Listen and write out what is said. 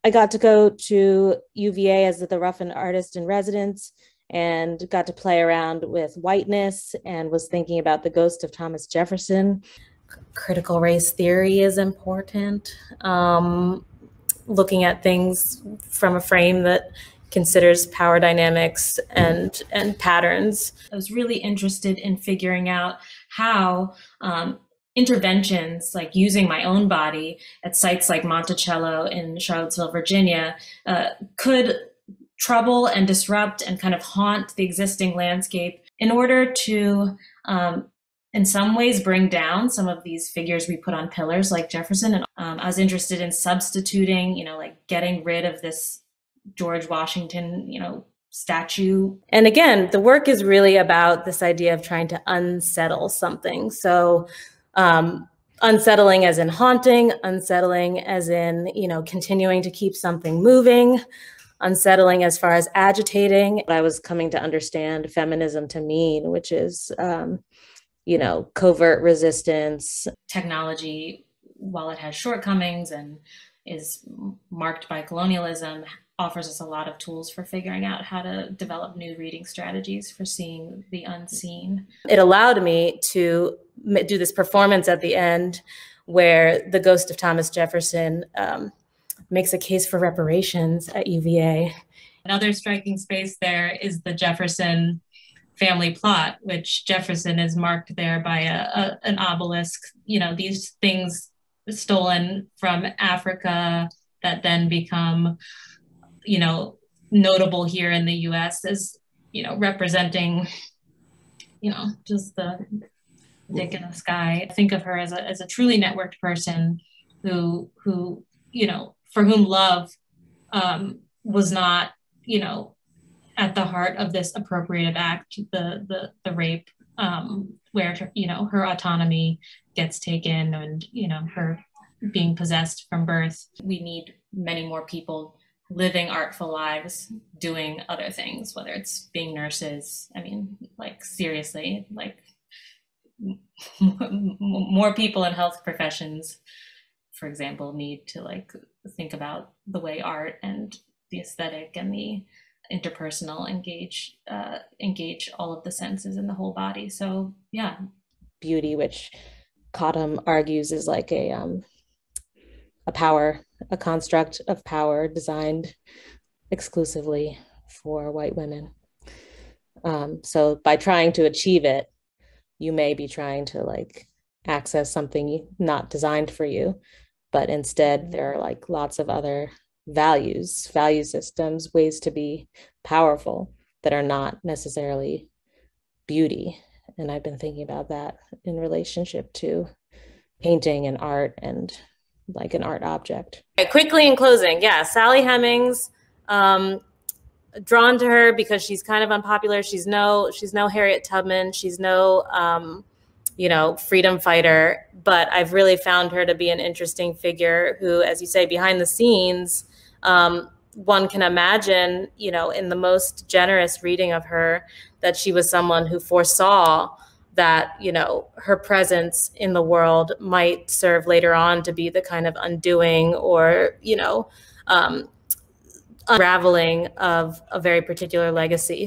I got to go to UVA as the Ruffin artist in residence and got to play around with whiteness and was thinking about the ghost of Thomas Jefferson. Critical race theory is important. Looking at things from a frame that considers power dynamics and patterns. I was really interested in figuring out how interventions, like using my own body at sites like Monticello in Charlottesville, Virginia, could trouble and disrupt and kind of haunt the existing landscape in order to, in some ways, bring down some of these figures we put on pillars like Jefferson. And I was interested in substituting, like getting rid of this George Washington, statue. And again, the work is really about this idea of trying to unsettle something. So unsettling as in haunting, unsettling as in, continuing to keep something moving, unsettling as far as agitating. I was coming to understand feminism to mean, which is, covert resistance. Technology, while it has shortcomings and is marked by colonialism, offers us a lot of tools for figuring out how to develop new reading strategies for seeing the unseen. It allowed me to do this performance at the end where the ghost of Thomas Jefferson makes a case for reparations at UVA. Another striking space there is the Jefferson family plot, which Jefferson is marked there by an obelisk. These things stolen from Africa that then become notable here in the US as, representing, just the dick in the sky. I think of her as a truly networked person who, for whom love was not, at the heart of this appropriative act, the rape, where, her autonomy gets taken and, her being possessed from birth. We need many more people living artful lives, doing other things, whether it's being nurses. I mean, seriously, more people in health professions, for example, need to think about the way art and the aesthetic and the interpersonal engage all of the senses in the whole body. So yeah. Beauty, which Cottam argues is like a construct of power designed exclusively for white women. So by trying to achieve it, you may be trying to access something not designed for you, but instead there are lots of other value systems, ways to be powerful that are not necessarily beauty. And I've been thinking about that in relationship to painting and art and an art object. Okay, quickly in closing, yeah, Sally Hemings, drawn to her because she's kind of unpopular. She's no Harriet Tubman. She's no, freedom fighter, but I've really found her to be an interesting figure who, as you say, behind the scenes, one can imagine, in the most generous reading of her, that she was someone who foresaw that, her presence in the world might serve later on to be the kind of undoing or, unraveling of a very particular legacy.